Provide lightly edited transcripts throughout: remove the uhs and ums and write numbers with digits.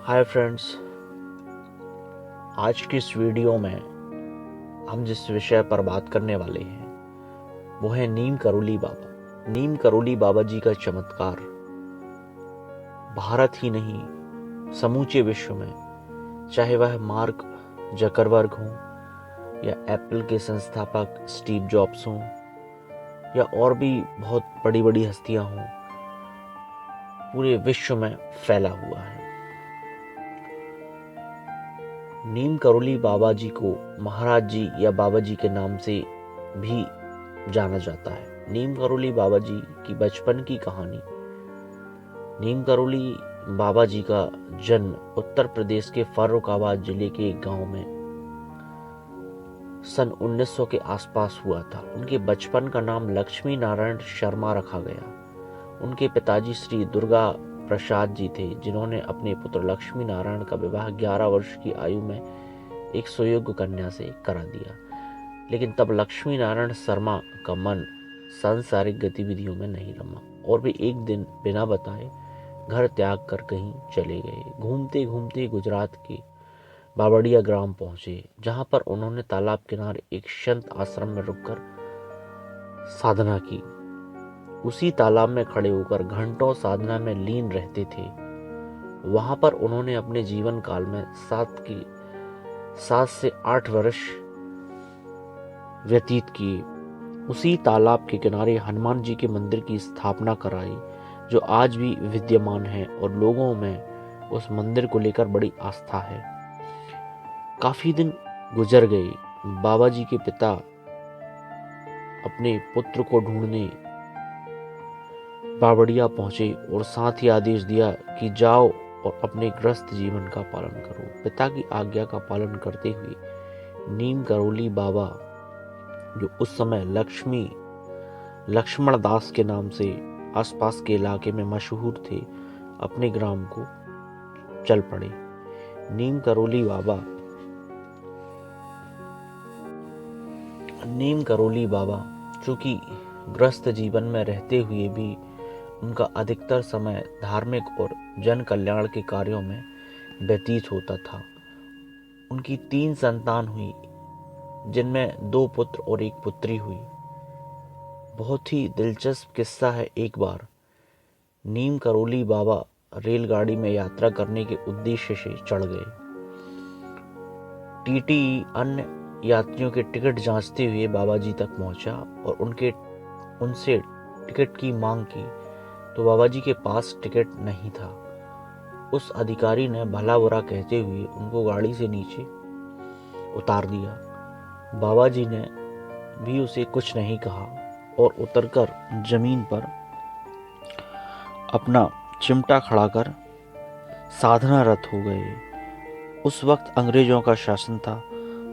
Hi friends, आज की इस वीडियो में हम जिस विषय पर बात करने वाले हैं वो है नीम करोली बाबा। नीम करोली बाबा जी का चमत्कार भारत ही नहीं समूचे विश्व में, चाहे वह मार्क जकरबर्ग हो या एप्पल के संस्थापक स्टीव जॉब्स हों या और भी बहुत बड़ी बड़ी हस्तियां हों, पूरे विश्व में फैला हुआ है। नीम करोली बाबा जी को महाराज जी या बाबा जी के नाम से भी जाना जाता है। नीम करोली बाबा जी की बचपन की कहानी। नीम करोली बाबा जी का जन्म उत्तर प्रदेश के फर्रुखाबाद जिले के एक गांव में सन 1900 के आसपास हुआ था। उनके बचपन का नाम लक्ष्मी नारायण शर्मा रखा गया। उनके पिताजी श्री दुर्गा प्रसाद जी थे, जिन्होंने अपने पुत्र लक्ष्मी नारायण का विवाह 11 वर्ष की आयु में एक सुयोग्य कन्या से करा दिया। लेकिन तब लक्ष्मी नारायण शर्मा का मन सांसारिक गतिविधियों में नहीं रमा और वे एक दिन बिना बताए घर त्याग कर कहीं चले गए। घूमते घूमते गुजरात के बावड़िया ग्राम पहुंचे, जहां पर उन्होंने तालाब किनारे एक संत आश्रम में रुककर साधना की। उसी तालाब में खड़े होकर घंटों साधना में लीन रहते थे। वहां पर उन्होंने अपने जीवन काल में 7 से 8 वर्ष व्यतीत किए। उसी तालाब के किनारे हनुमान जी के मंदिर की स्थापना कराई, जो आज भी विद्यमान है और लोगों में उस मंदिर को लेकर बड़ी आस्था है। काफी दिन गुजर गए। बाबा जी के पिता अपने पुत्र को ढूंढने बावड़िया पहुंचे और साथ ही आदेश दिया कि जाओ और अपने गृहस्थ जीवन का पालन करो। पिता की आज्ञा का पालन करते हुए नीम करोली बाबा, जो उस समय लक्ष्मण दास के नाम से आसपास के इलाके में मशहूर थे, अपने ग्राम को चल पड़े। नीम करोली बाबा चूंकि गृहस्थ जीवन में रहते हुए भी उनका अधिकतर समय धार्मिक और जन कल्याण के कार्यों में व्यतीत होता था। उनकी 3 संतान हुई, जिनमें 2 पुत्र और 1 पुत्री हुई। बहुत ही दिलचस्प किस्सा है। एक बार नीम करोली बाबा रेलगाड़ी में यात्रा करने के उद्देश्य से चढ़ गए। टीटी अन्य यात्रियों के टिकट जांचते हुए बाबा जी तक पहुंचा और उनसे टिकट की मांग की, तो बाबा जी के पास टिकट नहीं था। उस अधिकारी ने भला बुरा कहते हुए उनको गाड़ी से नीचे उतार दिया। बाबा जी ने भी उसे कुछ नहीं कहा और उतरकर जमीन पर अपना चिमटा खड़ा कर साधनारत हो गए। उस वक्त अंग्रेजों का शासन था।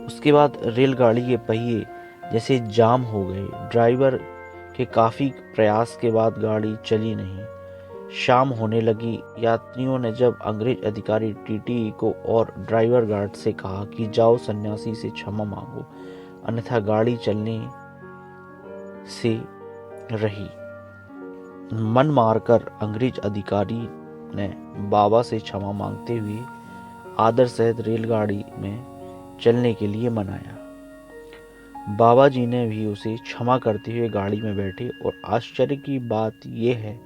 उसके बाद रेलगाड़ी के पहिए जैसे जाम हो गए। ड्राइवर के काफी प्रयास के बाद गाड़ी चली नहीं। शाम होने लगी। यात्रियों ने जब अंग्रेज अधिकारी टीटी को और ड्राइवर गार्ड से कहा कि जाओ सन्यासी से क्षमा मांगो, अन्यथा गाड़ी चलने से रही। मन मारकर अंग्रेज अधिकारी ने बाबा से क्षमा मांगते हुए आदर सहित रेलगाड़ी में चलने के लिए मनाया। बाबा जी ने भी उसे क्षमा करते हुए गाड़ी में बैठे और आश्चर्य की बात यह है,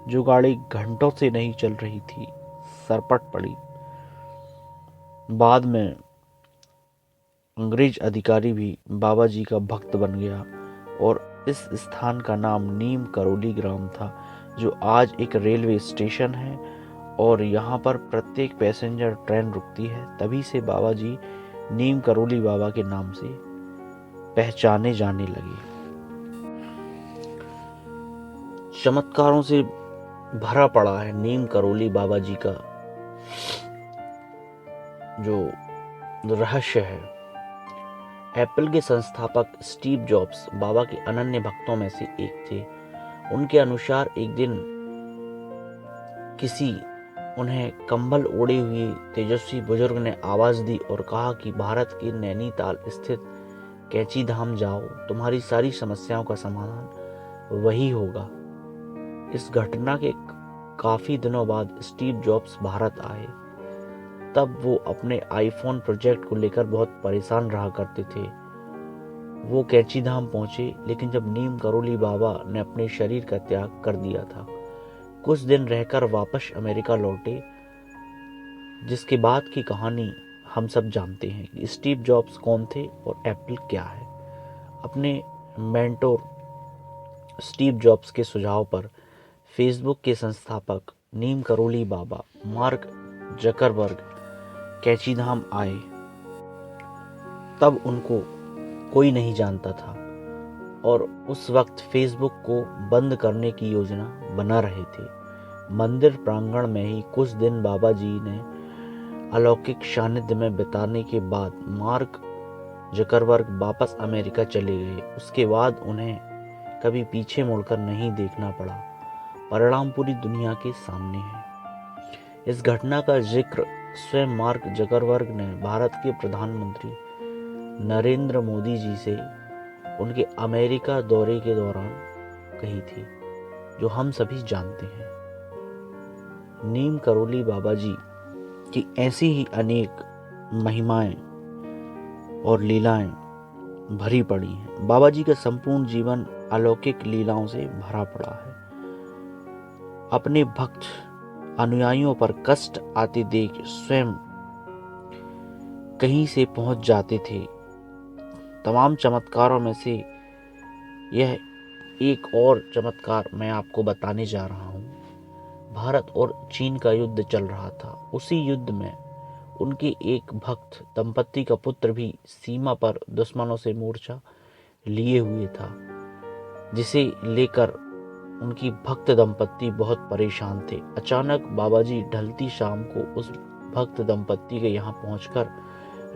जो गाड़ी घंटों से नहीं चल रही थी, सरपट पड़ी। बाद में अंग्रेज अधिकारी भी बाबा जी का भक्त बन गया और इस स्थान का नाम नीम करोली ग्राम था, जो आज एक रेलवे स्टेशन है और यहाँ पर प्रत्येक पैसेंजर ट्रेन रुकती है। तभी से बाबा जी नीम करोली बाबा के नाम से पहचाने जाने लगे। चमत्कारों से भरा पड़ा है नीम करोली बाबा जी का जो रहस्य है। एप्पल के संस्थापक स्टीव जॉब्स बाबा के अनन्य भक्तों में से एक थे। उनके अनुसार एक दिन किसी उन्हें कंबल ओढ़े हुए तेजस्वी बुजुर्ग ने आवाज दी और कहा कि भारत के नैनीताल स्थित कैंची धाम जाओ, तुम्हारी सारी समस्याओं का समाधान वही होगा। इस घटना के काफी दिनों बाद स्टीव जॉब्स भारत आए। तब वो अपने आईफोन प्रोजेक्ट को लेकर बहुत परेशान रहा करते थे। वो कैंची धाम पहुंचे, लेकिन जब नीम करोली बाबा ने अपने शरीर का त्याग कर दिया था, कुछ दिन रहकर वापस अमेरिका लौटे, जिसके बाद की कहानी हम सब जानते हैं कि स्टीव जॉब्स कौन थे और एप्पल क्या है। अपने मेंटोर स्टीव जॉब्स के सुझाव पर फेसबुक के संस्थापक नीम करोली बाबा मार्क जकरबर्ग कैचीधाम आए। तब उनको कोई नहीं जानता था और उस वक्त फेसबुक को बंद करने की योजना बना रहे थे। मंदिर प्रांगण में ही कुछ दिन बाबा जी ने अलौकिक सानिध्य में बिताने के बाद मार्क जकरबर्ग वापस अमेरिका चले गए। उसके बाद उन्हें कभी पीछे मुड़कर नहीं देखना पड़ा। परिणाम पूरी दुनिया के सामने है। इस घटना का जिक्र स्वयं मार्क जकरबर्ग ने भारत के प्रधानमंत्री नरेंद्र मोदी जी से उनके अमेरिका दौरे के दौरान कही थी, जो हम सभी जानते हैं। नीम करोली बाबा जी की ऐसी ही अनेक महिमाएं और लीलाएं भरी पड़ी हैं। बाबा जी का संपूर्ण जीवन अलौकिक लीलाओं से भरा पड़ा है। अपने भक्त अनुयायियों पर कष्ट आते देख स्वयं कहीं से पहुंच जाते थे। तमाम चमत्कारों में से यह एक और चमत्कार मैं आपको बताने जा रहा हूं। भारत और चीन का युद्ध चल रहा था। उसी युद्ध में उनके एक भक्त दंपत्ति का पुत्र भी सीमा पर दुश्मनों से मोर्चा लिए हुए था, जिसे लेकर उनकी भक्त दंपत्ति बहुत परेशान थे। अचानक बाबा जी ढलती शाम को उस भक्त दंपत्ति के यहाँ पहुंचकर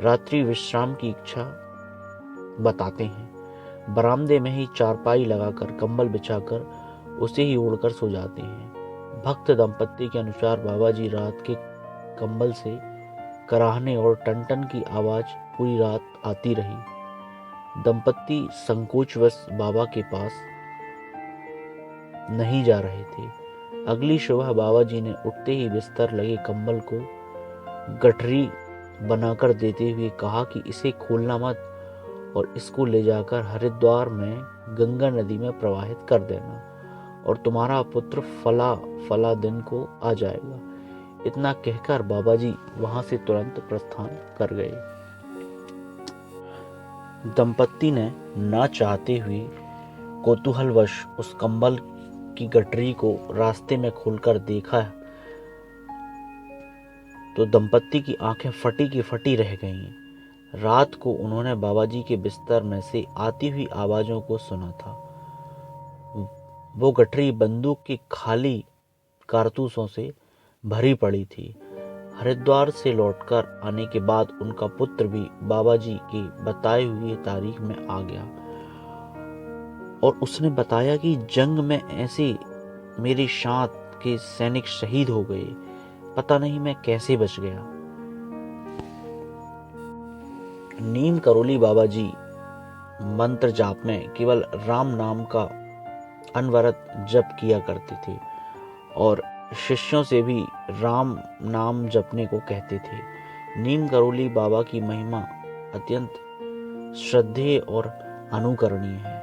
रात्रि विश्राम की इच्छा बताते हैं। बरामदे में ही चारपाई लगाकर कंबल बिछाकर उसे ही ओढ़कर सो जाते हैं। भक्त दंपत्ति के अनुसार बाबा जी रात के कंबल से कराहने और टन की आवाज पूरी रात आती रही। दंपत्ति संकोचवश बाबा के पास नहीं जा रहे थे। अगली सुबह बाबा जी ने उठते ही बिस्तर लगे कंबल को गठरी बनाकर देते हुए कहा कि इसे खोलना मत और इसको ले जाकर हरिद्वार में गंगा नदी में प्रवाहित कर देना और तुम्हारा पुत्र फला फला दिन को आ जाएगा। इतना कहकर बाबा जी वहां से तुरंत प्रस्थान कर गए। दंपत्ति ने ना चाहते हुए कौतूहलवश उस कंबल की गठरी को रास्ते में खोलकर देखा तो दंपत्ति की आंखें फटी की फटी रह गईं। रात को उन्होंने बाबा जी के बिस्तर में से आती हुई आवाजों को सुना था। वो गठरी बंदूक की खाली कारतूसों से भरी पड़ी थी। हरिद्वार से लौटकर आने के बाद उनका पुत्र भी बाबा जी की बताई हुई तारीख में आ गया और उसने बताया कि जंग में ऐसे मेरे साथ के सैनिक शहीद हो गए, पता नहीं मैं कैसे बच गया। नीम करोली बाबा जी मंत्र जाप में केवल राम नाम का अनवरत जप किया करते थे और शिष्यों से भी राम नाम जपने को कहते थे। नीम करोली बाबा की महिमा अत्यंत श्रद्धेय और अनुकरणीय है।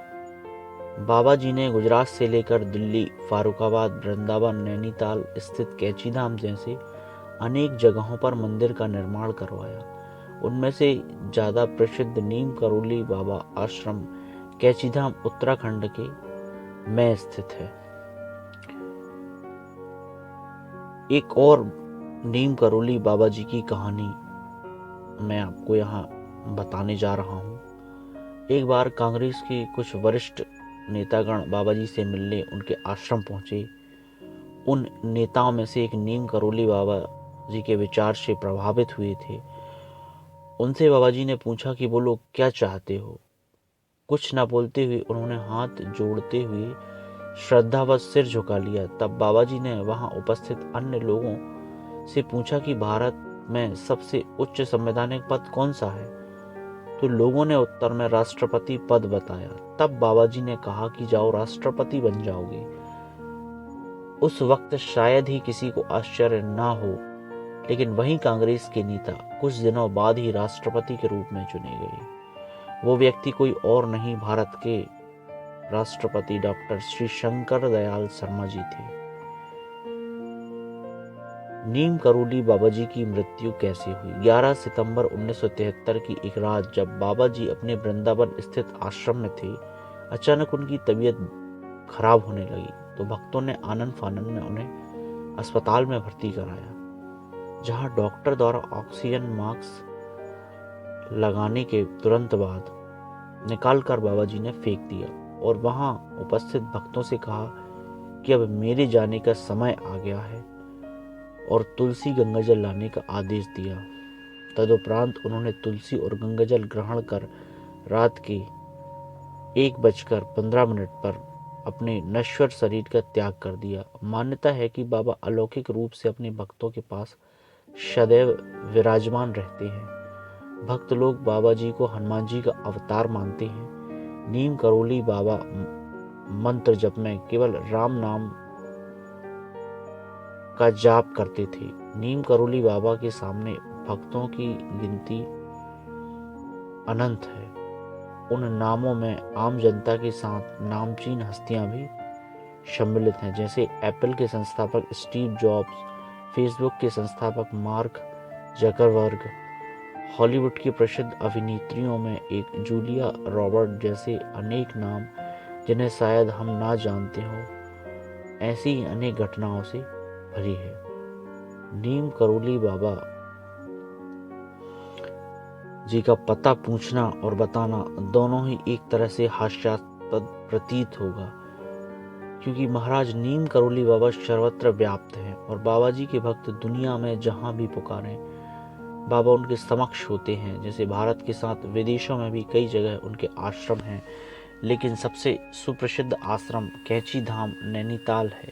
बाबा जी ने गुजरात से लेकर दिल्ली, फारुखाबाद, वृंदावन, नैनीताल स्थित कैचीधाम जैसे अनेक जगहों पर मंदिर का निर्माण करवाया। उनमें से ज्यादा प्रसिद्ध नीम करोली बाबा आश्रम कैचीधाम उत्तराखंड के में स्थित है। एक और नीम करोली बाबा जी की कहानी मैं आपको यहाँ बताने जा रहा हूँ। एक बार कांग्रेस के कुछ वरिष्ठ नेतागण बाबा जी से मिलने उनके आश्रम पहुंचे। उन नेताओं में से एक नीम करोली बाबा जी के विचार से प्रभावित हुए थे। उनसे बाबा जी ने पूछा कि वो लोग क्या चाहते हो। कुछ न बोलते हुए उन्होंने हाथ जोड़ते हुए श्रद्धावश सिर झुका लिया। तब बाबा जी ने वहां उपस्थित अन्य लोगों से पूछा कि भारत में सबसे उच्च संवैधानिक पद कौन सा है, तो लोगों ने उत्तर में राष्ट्रपति पद बताया। तब बाबा जी ने कहा कि जाओ राष्ट्रपति बन जाओगे। उस वक्त शायद ही किसी को आश्चर्य ना हो लेकिन वहीं कांग्रेस के नेता कुछ दिनों बाद ही राष्ट्रपति के रूप में चुने गए। वो व्यक्ति कोई और नहीं, भारत के राष्ट्रपति डॉक्टर श्री शंकर दयाल शर्मा जी थे। नीम करोली बाबा जी की मृत्यु कैसे हुई? 11 सितंबर 1973 की एक रात जब बाबा जी अपने वृंदावन स्थित आश्रम में थे, अचानक उनकी तबीयत खराब होने लगी तो भक्तों ने आनन फानन में उन्हें अस्पताल में भर्ती कराया, जहां डॉक्टर द्वारा ऑक्सीजन मास्क लगाने के तुरंत बाद निकालकर बाबा जी ने फेंक दिया और वहां उपस्थित भक्तों से कहा कि अब मेरे जाने का समय आ गया है, और तुलसी गंगाजल लाने का आदेश दिया। तदुपरांत उन्होंने तुलसी और गंगाजल ग्रहण कर रात के 1:15 पर अपने नश्वर शरीर का त्याग कर दिया। मान्यता है कि बाबा अलौकिक रूप से अपने भक्तों के पास सदैव विराजमान रहते हैं। भक्त लोग बाबा जी को हनुमान जी का अवतार मानते हैं। नीम करोली बाबा मंत्र जप में केवल राम नाम का जाप करते थे। नीम करोली बाबा के सामने भक्तों की गिनती अनंत है। उन नामों में आम जनता के साथ नामचीन हस्तियां भी सम्मिलित हैं, जैसे एप्पल के संस्थापक स्टीव जॉब्स, फेसबुक के संस्थापक मार्क जकरबर्ग, हॉलीवुड की प्रसिद्ध अभिनेत्रियों में एक जूलिया रॉबर्ट जैसे अनेक नाम जिन्हें शायद हम ना जानते हो। ऐसी ही अनेक घटनाओं से भरी है। नीम करोली बाबा जी का पता पूछना और बताना दोनों ही एक तरह से हास्यास्पद प्रतीत होगा, क्योंकि महाराज नीम करोली बाबा सर्वत्र व्याप्त हैं और बाबा जी के भक्त दुनिया में जहां भी पुकारें बाबा उनके समक्ष होते हैं। जैसे भारत के साथ विदेशों में भी कई जगह उनके आश्रम हैं, लेकिन सबसे सुप्रसिद्ध आश्रम कैंची धाम नैनीताल है।